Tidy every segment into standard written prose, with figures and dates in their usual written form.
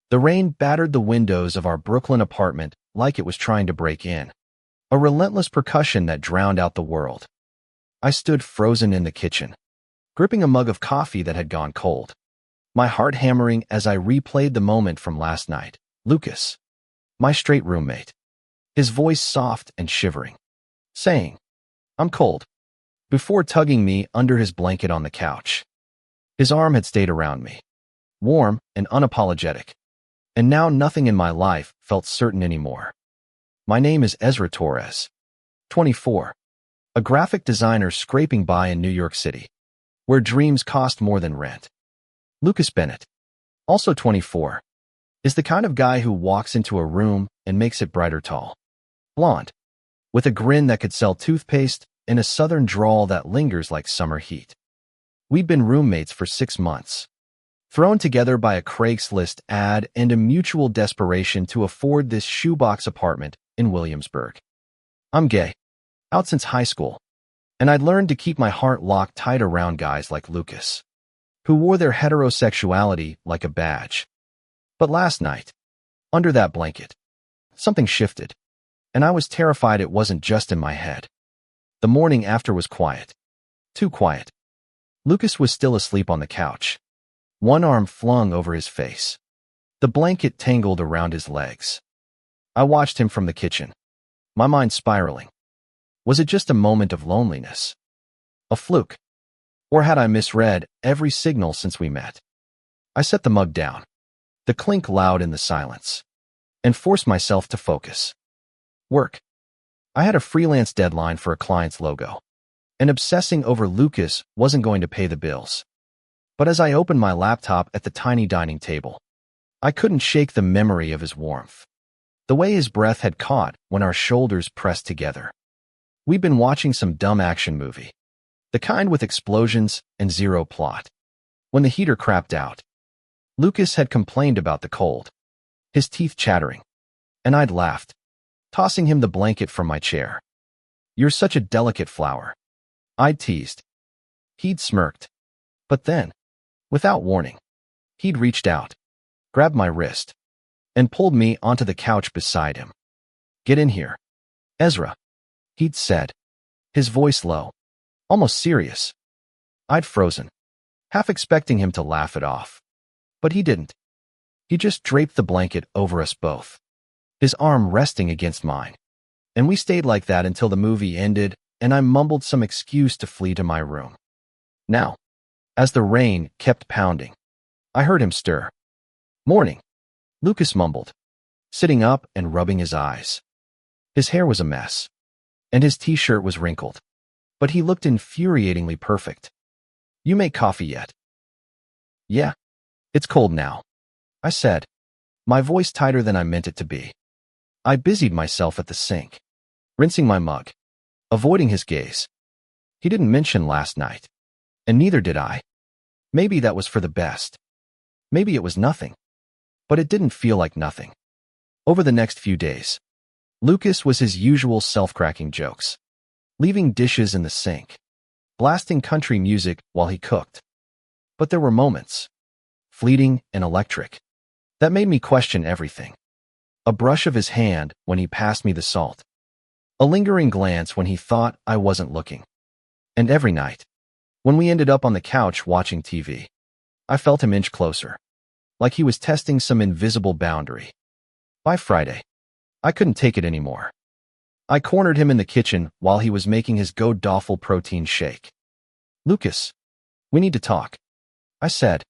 The rain battered the windows of our Brooklyn apartment like it was trying to break in, a relentless percussion that drowned out the world. I stood frozen in the kitchen, gripping a mug of coffee that had gone cold, my heart hammering as I replayed the moment from last night. Lucas, my straight roommate, his voice soft and shivering, saying, "I'm cold," before tugging me under his blanket on the couch. His arm had stayed around me, warm and unapologetic, and now nothing in my life felt certain anymore. My name is Ezra Torres, 24, a graphic designer scraping by in New York City, where dreams cost more than rent. Lucas Bennett, also 24, is the kind of guy who walks into a room and makes it brighter tall, blonde, with a grin that could sell toothpaste and a southern drawl that lingers like summer heat. We'd been roommates for 6 months, thrown together by a Craigslist ad and a mutual desperation to afford this shoebox apartment in Williamsburg. I'm gay, out since high school, and I'd learned to keep my heart locked tight around guys like Lucas, who wore their heterosexuality like a badge. But last night, under that blanket, something shifted, and I was terrified it wasn't just in my head. The morning after was quiet, too quiet. Lucas was still asleep on the couch, one arm flung over his face, the blanket tangled around his legs. I watched him from the kitchen, my mind spiraling. Was it just a moment of loneliness? A fluke? Or had I misread every signal since we met? I set the mug down, the clink loud in the silence, and forced myself to focus. Work. I had a freelance deadline for a client's logo, and obsessing over Lucas wasn't going to pay the bills. But as I opened my laptop at the tiny dining table, I couldn't shake the memory of his warmth, the way his breath had caught when our shoulders pressed together. We'd been watching some dumb action movie, the kind with explosions and zero plot. When the heater crapped out, Lucas had complained about the cold, his teeth chattering, and I'd laughed, tossing him the blanket from my chair. "You're such a delicate flower," I'd teased. He'd smirked. But then, without warning, he'd reached out, grabbed my wrist, and pulled me onto the couch beside him. "Get in here, Ezra," he'd said, his voice low, almost serious. I'd frozen, half expecting him to laugh it off. But he didn't. He just draped the blanket over us both, his arm resting against mine. And we stayed like that until the movie ended and I mumbled some excuse to flee to my room. Now, as the rain kept pounding, I heard him stir. "Morning," Lucas mumbled, sitting up and rubbing his eyes. His hair was a mess, and his t-shirt was wrinkled, but he looked infuriatingly perfect. "You make coffee yet?" "Yeah, it's cold now," I said, my voice tighter than I meant it to be. I busied myself at the sink, rinsing my mug, avoiding his gaze. He didn't mention last night, and neither did I. Maybe that was for the best. Maybe it was nothing. But it didn't feel like nothing. Over the next few days, Lucas was his usual self-cracking jokes, leaving dishes in the sink, blasting country music while he cooked. But there were moments, fleeting and electric, that made me question everything. A brush of his hand when he passed me the salt, a lingering glance when he thought I wasn't looking. And every night, when we ended up on the couch watching TV, I felt him inch closer, like he was testing some invisible boundary. By Friday, I couldn't take it anymore. I cornered him in the kitchen while he was making his god-awful protein shake. "Lucas, we need to talk," I said,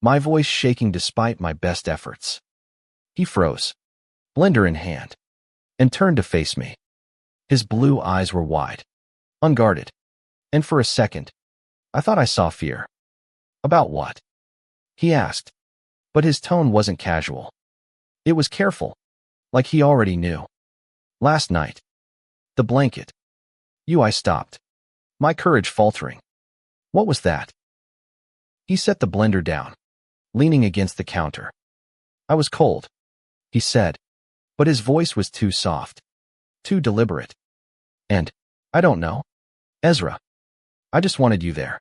my voice shaking despite my best efforts. He froze, blender in hand, and turned to face me. His blue eyes were wide, unguarded, and for a second, I thought I saw fear. "About what?" he asked, but his tone wasn't casual. It was careful, like he already knew. "Last night. The blanket." I stopped, my courage faltering. "What was that?" He set the blender down, leaning against the counter. "I was cold," he said, but his voice was too soft, too deliberate. "And, I don't know, Ezra. I just wanted you there."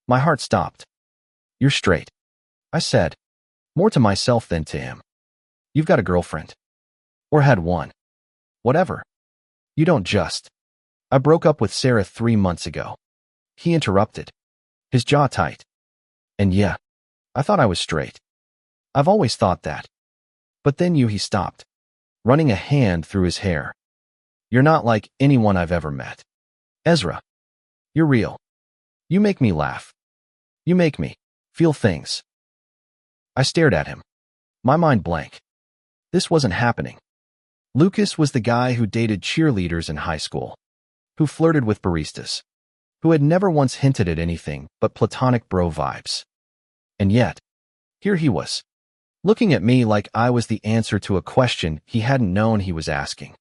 My heart stopped. "You're straight," I said, More to myself than to him. You've got a girlfriend. Or had one. Whatever. You don't just. I broke up with Sarah 3 months ago. He interrupted, his jaw tight. And yeah, I thought I was straight. I've always thought that. But then he stopped, running a hand through his hair. You're not like anyone I've ever met. Ezra. You're real. You make me laugh. You make me feel things. I stared at him, my mind blank. This wasn't happening. Lucas was the guy who dated cheerleaders in high school, who flirted with baristas, who had never once hinted at anything but platonic bro vibes. And yet, here he was, looking at me like I was the answer to a question he hadn't known he was asking.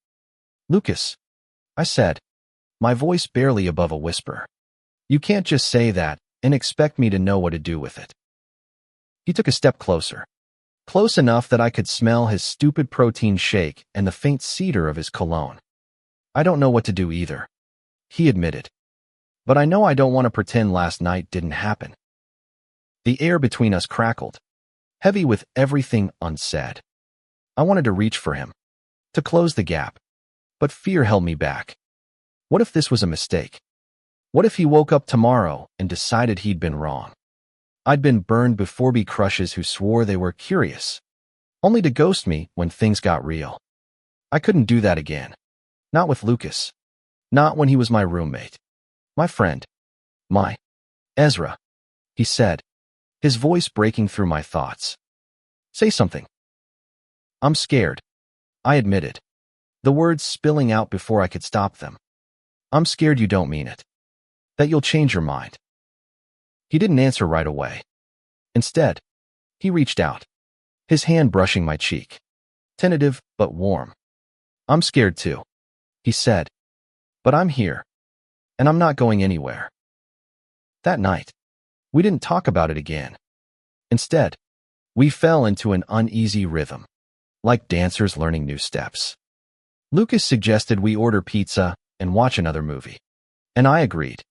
Lucas, I said, my voice barely above a whisper. You can't just say that and expect me to know what to do with it. He took a step closer, close enough that I could smell his stupid protein shake and the faint cedar of his cologne. I don't know what to do either, he admitted. But I know I don't want to pretend last night didn't happen. The air between us crackled, heavy with everything unsaid. I wanted to reach for him, to close the gap, but fear held me back. What if this was a mistake? What if he woke up tomorrow and decided he'd been wrong? I'd been burned before by crushes who swore they were curious, only to ghost me when things got real. I couldn't do that again. Not with Lucas. Not when he was my roommate. My friend. My Ezra, he said, his voice breaking through my thoughts. Say something. I'm scared, I admitted, the words spilling out before I could stop them. I'm scared you don't mean it. That you'll change your mind. He didn't answer right away. Instead, he reached out, his hand brushing my cheek. Tentative, but warm. I'm scared too, he said. But I'm here. And I'm not going anywhere. That night, we didn't talk about it again. Instead, we fell into an uneasy rhythm, like dancers learning new steps. Lucas suggested we order pizza and watch another movie. And I agreed,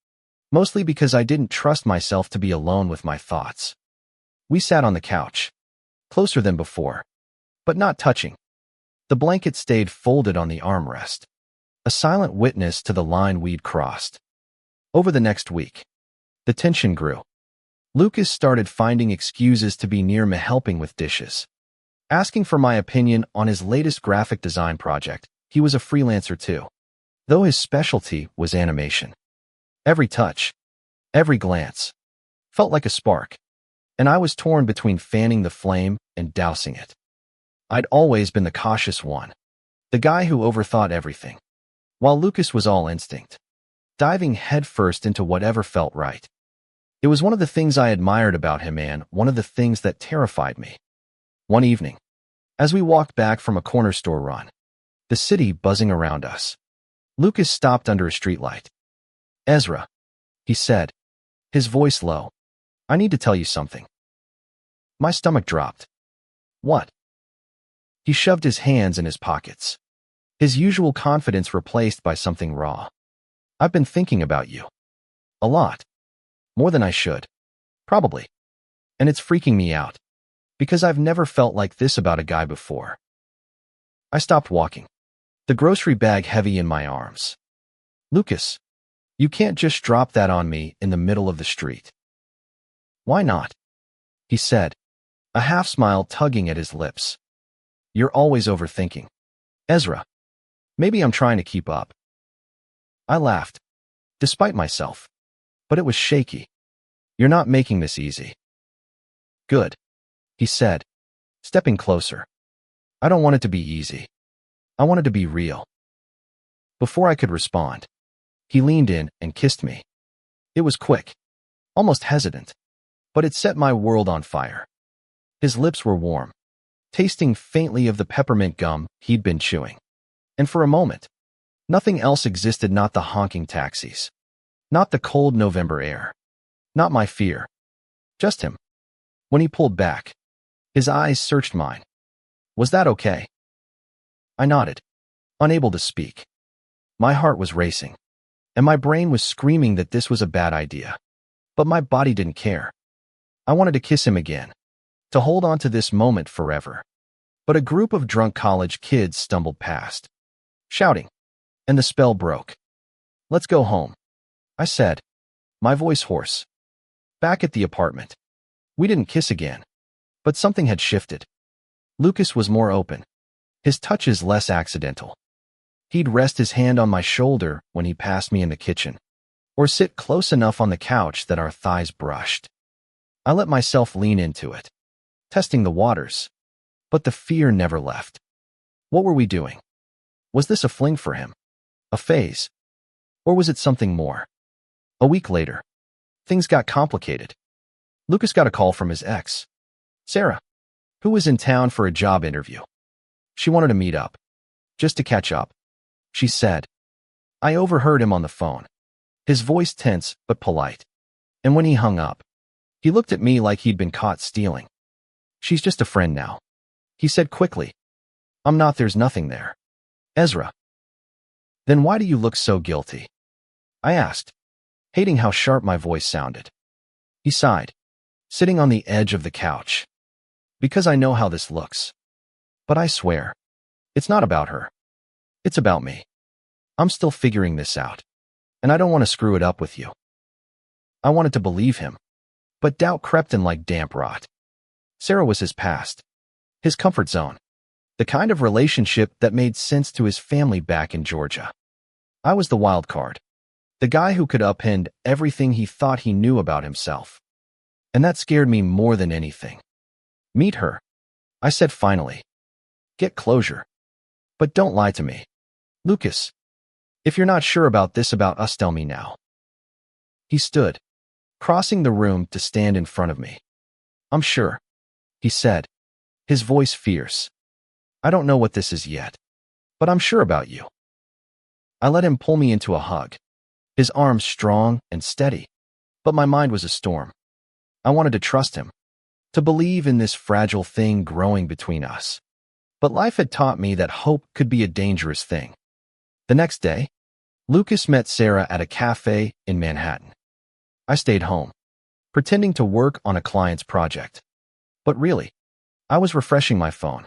mostly because I didn't trust myself to be alone with my thoughts. We sat on the couch, closer than before, but not touching. The blanket stayed folded on the armrest, a silent witness to the line we'd crossed. Over the next week, the tension grew. Lucas started finding excuses to be near me helping with dishes, asking for my opinion on his latest graphic design project. He was a freelancer too, though his specialty was animation. Every touch, every glance, felt like a spark, and I was torn between fanning the flame and dousing it. I'd always been the cautious one, the guy who overthought everything, while Lucas was all instinct, diving headfirst into whatever felt right. It was one of the things I admired about him and one of the things that terrified me. One evening, as we walked back from a corner store run, the city buzzing around us, Lucas stopped under a streetlight. Ezra, he said, his voice low, I need to tell you something. My stomach dropped. What? He shoved his hands in his pockets, his usual confidence replaced by something raw. I've been thinking about you. A lot. More than I should. Probably. And it's freaking me out, because I've never felt like this about a guy before. I stopped walking, the grocery bag heavy in my arms. Lucas, you can't just drop that on me in the middle of the street. Why not? He said, a half smile tugging at his lips. You're always overthinking. Ezra, maybe I'm trying to keep up. I laughed, despite myself, but it was shaky. You're not making this easy. Good, he said, stepping closer. I don't want it to be easy. I want it to be real. Before I could respond, he leaned in and kissed me. It was quick, almost hesitant, but it set my world on fire. His lips were warm, tasting faintly of the peppermint gum he'd been chewing. And for a moment, nothing else existed, not the honking taxis, not the cold November air, not my fear, just him. When he pulled back, his eyes searched mine. Was that okay? I nodded, unable to speak. My heart was racing, and my brain was screaming that this was a bad idea. But my body didn't care. I wanted to kiss him again, to hold on to this moment forever. But a group of drunk college kids stumbled past, shouting, and the spell broke. "Let's go home," I said, my voice hoarse. Back at the apartment, we didn't kiss again, but something had shifted. Lucas was more open, his touches less accidental. He'd rest his hand on my shoulder when he passed me in the kitchen, or sit close enough on the couch that our thighs brushed. I let myself lean into it, testing the waters, but the fear never left. What were we doing? Was this a fling for him? A phase? Or was it something more? A week later, things got complicated. Lucas got a call from his ex, Sarah, who was in town for a job interview. She wanted to meet up, just to catch up, she said. I overheard him on the phone, his voice tense but polite. And when he hung up, he looked at me like he'd been caught stealing. "She's just a friend now," he said quickly. "I'm not, there's nothing there." "Ezra." "Then why do you look so guilty?" I asked, hating how sharp my voice sounded. He sighed, sitting on the edge of the couch. "Because I know how this looks. But I swear, it's not about her. It's about me. I'm still figuring this out, and I don't want to screw it up with you." I wanted to believe him, but doubt crept in like damp rot. Sarah was his past, his comfort zone, the kind of relationship that made sense to his family back in Georgia. I was the wild card, the guy who could upend everything he thought he knew about himself. And that scared me more than anything. "Meet her," I said finally. "Get closure. But don't lie to me. Lucas, if you're not sure about this about us, tell me now." He stood, crossing the room to stand in front of me. "I'm sure," he said, his voice fierce. "I don't know what this is yet, but I'm sure about you." I let him pull me into a hug, his arms strong and steady, but my mind was a storm. I wanted to trust him, to believe in this fragile thing growing between us. But life had taught me that hope could be a dangerous thing. The next day, Lucas met Sarah at a cafe in Manhattan. I stayed home, pretending to work on a client's project. But really, I was refreshing my phone,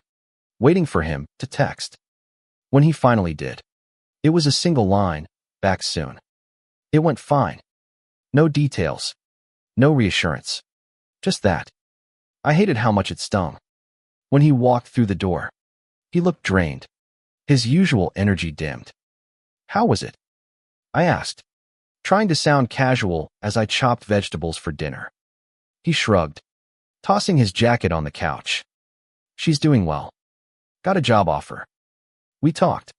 waiting for him to text. When he finally did, it was a single line, "Back soon." It went fine. No details, no reassurance, just that. I hated how much it stung. When he walked through the door, he looked drained, his usual energy dimmed. "How was it?" I asked, trying to sound casual as I chopped vegetables for dinner. He shrugged, tossing his jacket on the couch. "She's doing well. Got a job offer. We talked.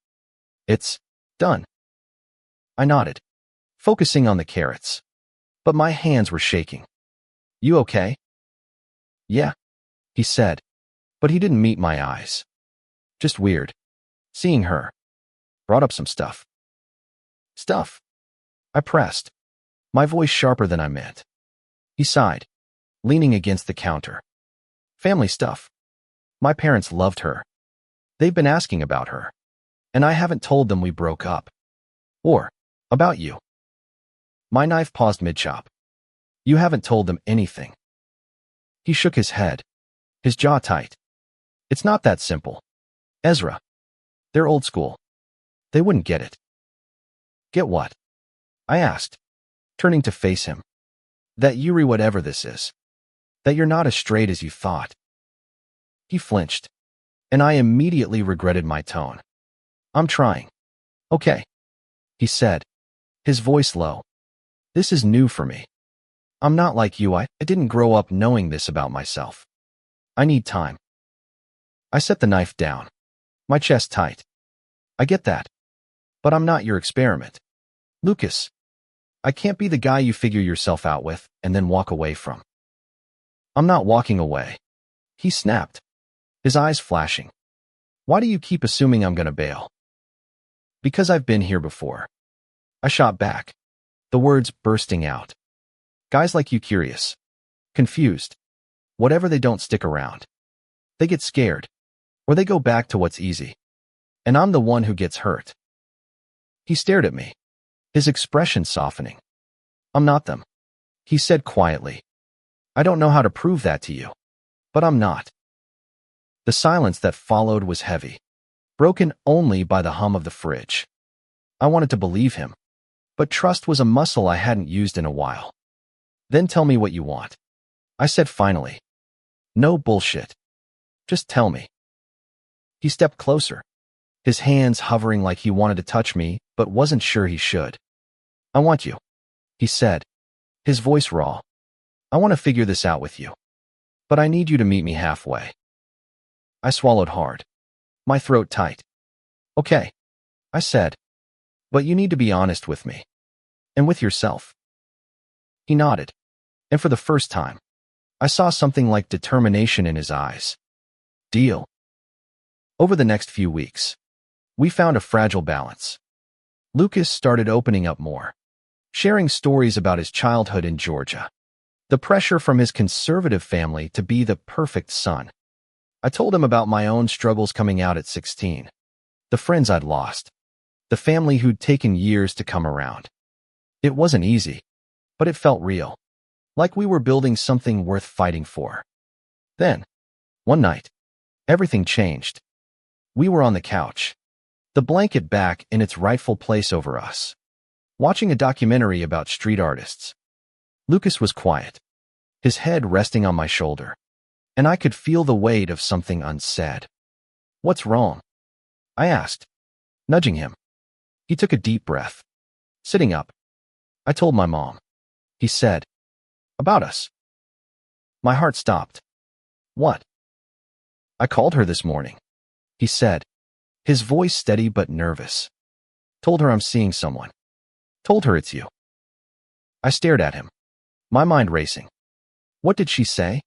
It's done." I nodded, focusing on the carrots, but my hands were shaking. "You okay?" "Yeah," he said, but he didn't meet my eyes. "Just weird. Seeing her. Brought up some stuff." "Stuff?" I pressed, my voice sharper than I meant. He sighed, leaning against the counter. "Family stuff. My parents loved her. They've been asking about her, and I haven't told them we broke up. Or about you." My knife paused mid-chop. "You haven't told them anything." He shook his head, his jaw tight. "It's not that simple, Ezra. They're old school. They wouldn't get it." "Get what?" I asked, turning to face him. "That Yuri whatever this is. That you're not as straight as you thought." He flinched, and I immediately regretted my tone. "I'm trying." "Okay," he said, his voice low. "This is new for me. I'm not like you. I didn't grow up knowing this about myself. I need time." I set the knife down, my chest tight. "I get that. But I'm not your experiment. Lucas, I can't be the guy you figure yourself out with and then walk away from." "I'm not walking away," he snapped, his eyes flashing. "Why do you keep assuming I'm gonna bail?" "Because I've been here before." I shot back, the words bursting out. "Guys like you curious, confused. Whatever, they don't stick around. They get scared, or they go back to what's easy. And I'm the one who gets hurt." He stared at me, his expression softening. "I'm not them," he said quietly. "I don't know how to prove that to you. But I'm not. The silence that followed was heavy, broken only by the hum of the fridge. I wanted to believe him, but trust was a muscle I hadn't used in a while. Then tell me what you want, I said finally. No bullshit. Just tell me. He stepped closer, his hands hovering like he wanted to touch me, but wasn't sure he should. I want you, he said, his voice raw. I want to figure this out with you, but I need you to meet me halfway. I swallowed hard, my throat tight. Okay, I said, but you need to be honest with me. And with yourself. He nodded, and for the first time, I saw something like determination in his eyes. Deal. Over the next few weeks, we found a fragile balance. Lucas started opening up more, sharing stories about his childhood in Georgia, the pressure from his conservative family to be the perfect son. I told him about my own struggles coming out at 16, the friends I'd lost, the family who'd taken years to come around. It wasn't easy, but it felt real, like we were building something worth fighting for. Then, one night, everything changed. We were on the couch, the blanket back in its rightful place over us, watching a documentary about street artists. Lucas was quiet, his head resting on my shoulder, and I could feel the weight of something unsaid. What's wrong? I asked, nudging him. He took a deep breath. Sitting up, I told my mom. He said, about us. My heart stopped. What? I called her this morning, he said, his voice steady but nervous. Told her I'm seeing someone. Told her it's you. I stared at him, my mind racing. What did she say?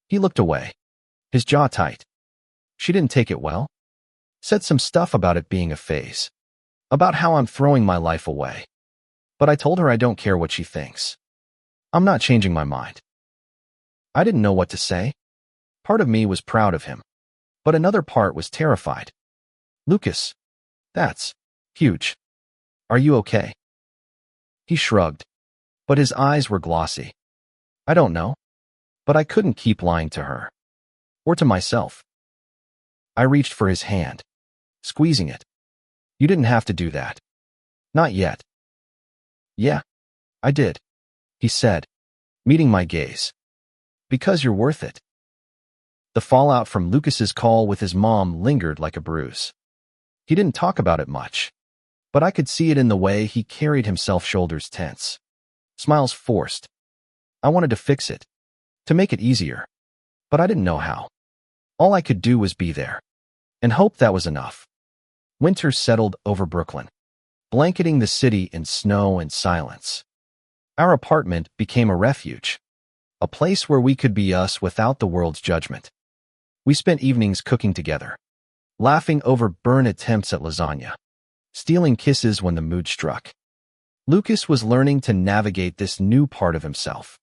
He looked away, his jaw tight. She didn't take it well. Said some stuff about it being a phase, about how I'm throwing my life away. But I told her I don't care what she thinks. I'm not changing my mind. I didn't know what to say. Part of me was proud of him, but another part was terrified. Lucas, that's huge. Are you okay? He shrugged, but his eyes were glossy. I don't know, but I couldn't keep lying to her, or to myself. I reached for his hand, squeezing it. You didn't have to do that. Not yet. Yeah, I did, he said, meeting my gaze. Because you're worth it. The fallout from Lucas's call with his mom lingered like a bruise. He didn't talk about it much, but I could see it in the way he carried himself, shoulders tense, smiles forced. I wanted to fix it, to make it easier, but I didn't know how. All I could do was be there, and hope that was enough. Winter settled over Brooklyn, blanketing the city in snow and silence. Our apartment became a refuge, a place where we could be us without the world's judgment. We spent evenings cooking together, laughing over burn attempts at lasagna, stealing kisses when the mood struck. Lucas was learning to navigate this new part of himself,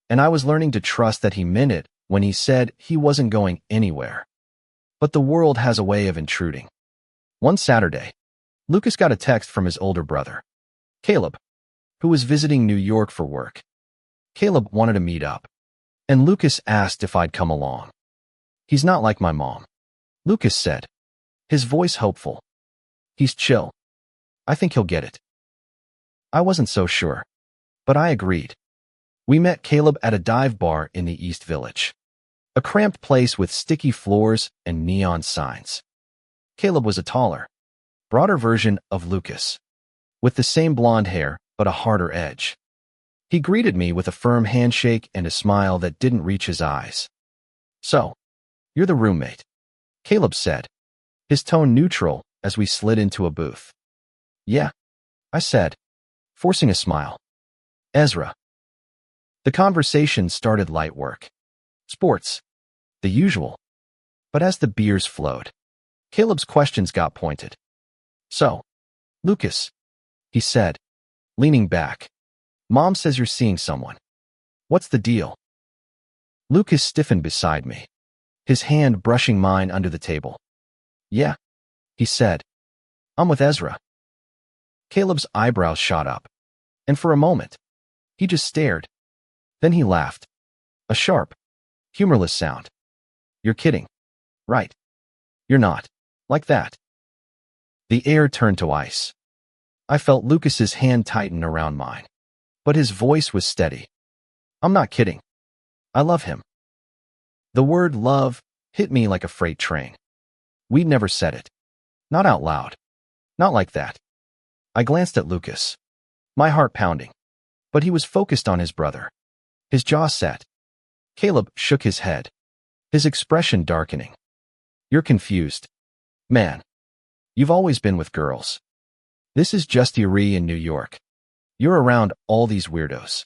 and I was learning to trust that he meant it when he said he wasn't going anywhere. But the world has a way of intruding. One Saturday, Lucas got a text from his older brother, Caleb, who was visiting New York for work. Caleb wanted to meet up, and Lucas asked if I'd come along. He's not like my mom, Lucas said, his voice hopeful. He's chill. I think he'll get it. I wasn't so sure, but I agreed. We met Caleb at a dive bar in the East Village, a cramped place with sticky floors and neon signs. Caleb was a taller, broader version of Lucas, with the same blonde hair but a harder edge. He greeted me with a firm handshake and a smile that didn't reach his eyes. So, you're the roommate, Caleb said, his tone neutral as we slid into a booth. Yeah, I said, forcing a smile. Ezra. The conversation started light work. Sports. The usual. But as the beers flowed, Caleb's questions got pointed. So, Lucas, he said, leaning back. Mom says you're seeing someone. What's the deal? Lucas stiffened beside me, his hand brushing mine under the table. Yeah, he said. I'm with Ezra. Caleb's eyebrows shot up, and for a moment, he just stared. Then he laughed. A sharp, Humorless sound. You're kidding. Right. You're not. Like that. The air turned to ice. I felt Lucas's hand tighten around mine. But his voice was steady. I'm not kidding. I love him. The word love hit me like a freight train. We'd never said it. Not out loud. Not like that. I glanced at Lucas, my heart pounding. But he was focused on his brother. His jaw set. Caleb shook his head, his expression darkening. You're confused. Man, you've always been with girls. This is just Erie in New York. You're around all these weirdos.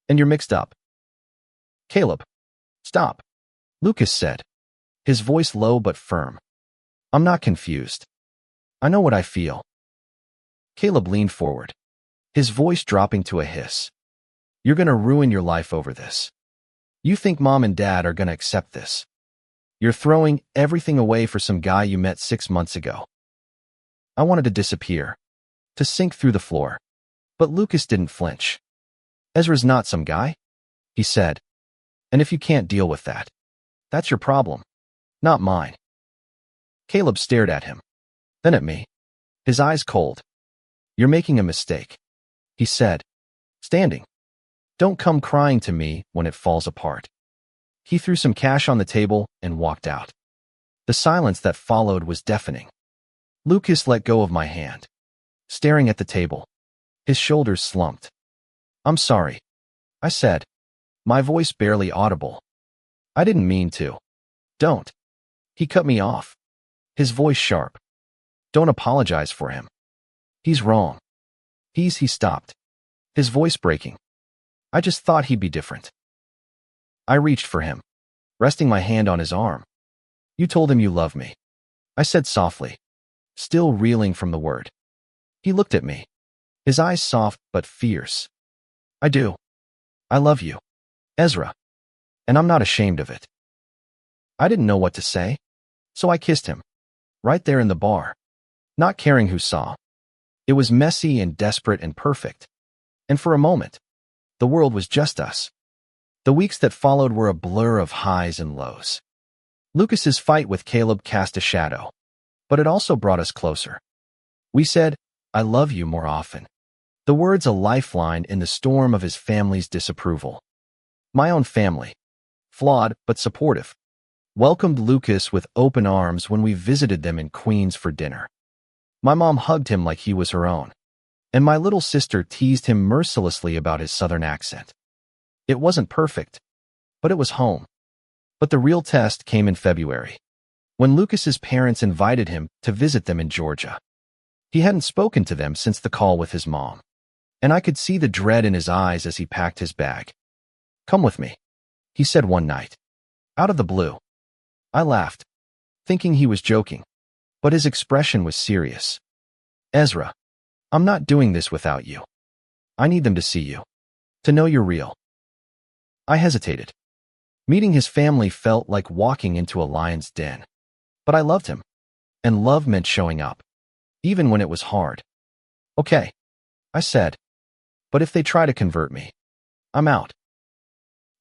And you're mixed up. Caleb, stop, Lucas said, his voice low but firm. I'm not confused. I know what I feel. Caleb leaned forward, his voice dropping to a hiss. You're gonna ruin your life over this. You think mom and dad are gonna accept this. You're throwing everything away for some guy you met 6 months ago. I wanted to disappear, to sink through the floor. But Lucas didn't flinch. Ezra's not some guy, he said. And if you can't deal with that, that's your problem, not mine. Caleb stared at him, then at me, his eyes cold. You're making a mistake, he said, standing. Don't come crying to me when it falls apart. He threw some cash on the table and walked out. The silence that followed was deafening. Lucas let go of my hand, staring at the table. His shoulders slumped. I'm sorry, I said, my voice barely audible. I didn't mean to. Don't. He cut me off, his voice sharp. Don't apologize for him. He's wrong. He stopped, his voice breaking. I just thought he'd be different. I reached for him, resting my hand on his arm. You told him you love me, I said softly, still reeling from the word. He looked at me, his eyes soft but fierce. I do. I love you, Ezra. And I'm not ashamed of it. I didn't know what to say, so I kissed him, right there in the bar, not caring who saw. It was messy and desperate and perfect. And for a moment, the world was just us. The weeks that followed were a blur of highs and lows. Lucas's fight with Caleb cast a shadow, but it also brought us closer. We said, I love you more often. The words a lifeline in the storm of his family's disapproval. My own family, flawed but supportive, welcomed Lucas with open arms when we visited them in Queens for dinner. My mom hugged him like he was her own, and my little sister teased him mercilessly about his southern accent. It wasn't perfect, but it was home. But the real test came in February, when Lucas's parents invited him to visit them in Georgia. He hadn't spoken to them since the call with his mom, and I could see the dread in his eyes as he packed his bag. Come with me, he said one night, out of the blue. I laughed, thinking he was joking, but his expression was serious. Ezra, I'm not doing this without you. I need them to see you, to know you're real. I hesitated. Meeting his family felt like walking into a lion's den. But I loved him, and love meant showing up, even when it was hard. Okay, I said, but if they try to convert me, I'm out.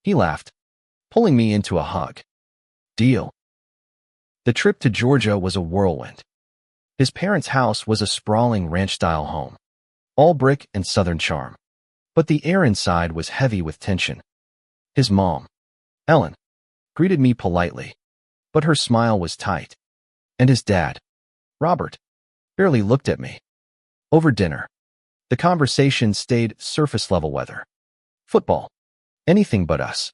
He laughed, pulling me into a hug. Deal. The trip to Georgia was a whirlwind. His parents' house was a sprawling ranch-style home, all brick and southern charm. But the air inside was heavy with tension. His mom, Ellen, greeted me politely, but her smile was tight. And his dad, Robert, barely looked at me. Over dinner, the conversation stayed surface-level weather. Football, anything but us.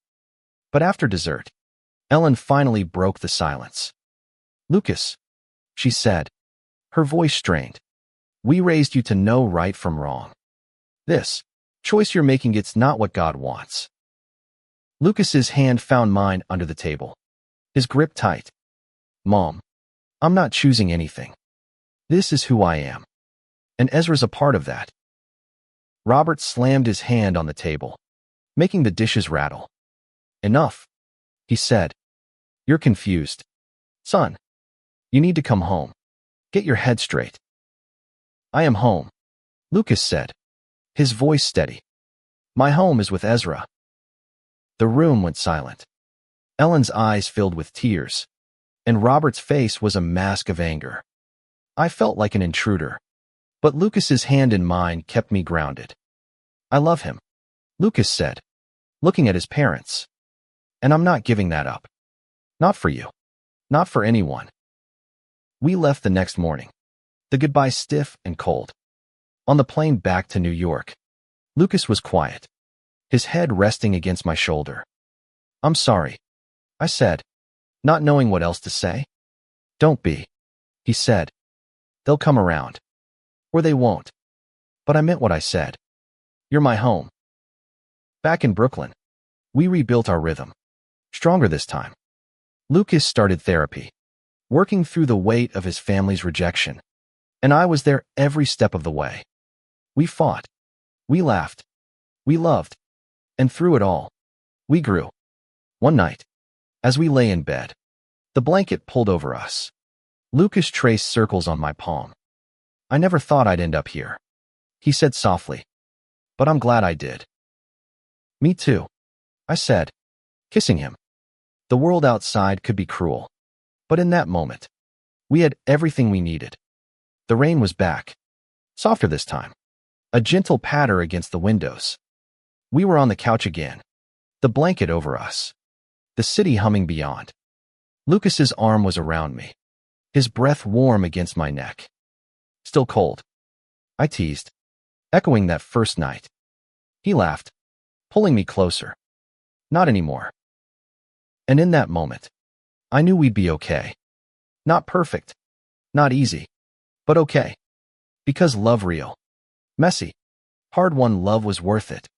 But after dessert, Ellen finally broke the silence. Lucas, she said, her voice strained. We raised you to know right from wrong. This choice you're making, it's not what God wants. Lucas's hand found mine under the table, his grip tight. Mom, I'm not choosing anything. This is who I am. And Ezra's a part of that. Robert slammed his hand on the table, making the dishes rattle. Enough, he said. You're confused. Son, you need to come home. Get your head straight. I am home, Lucas said, his voice steady. My home is with Ezra. The room went silent. Ellen's eyes filled with tears, and Robert's face was a mask of anger. I felt like an intruder, but Lucas's hand in mine kept me grounded. I love him, Lucas said, looking at his parents. And I'm not giving that up. Not for you. Not for anyone. We left the next morning, the goodbye stiff and cold. On the plane back to New York, Lucas was quiet, his head resting against my shoulder. I'm sorry, I said, not knowing what else to say. Don't be, he said. They'll come around. Or they won't. But I meant what I said. You're my home. Back in Brooklyn, we rebuilt our rhythm. Stronger this time. Lucas started therapy, working through the weight of his family's rejection, and I was there every step of the way. We fought. We laughed. We loved. And through it all, we grew. One night, as we lay in bed, the blanket pulled over us. Lucas traced circles on my palm. I never thought I'd end up here, he said softly, but I'm glad I did. Me too, I said, kissing him. The world outside could be cruel, but in that moment, we had everything we needed. The rain was back, softer this time, a gentle patter against the windows. We were on the couch again, the blanket over us, the city humming beyond. Lucas's arm was around me, his breath warm against my neck. Still cold, I teased, echoing that first night. He laughed, pulling me closer. Not anymore. And in that moment, I knew we'd be okay. Not perfect, not easy, but okay. Because love real, messy, hard-won love was worth it.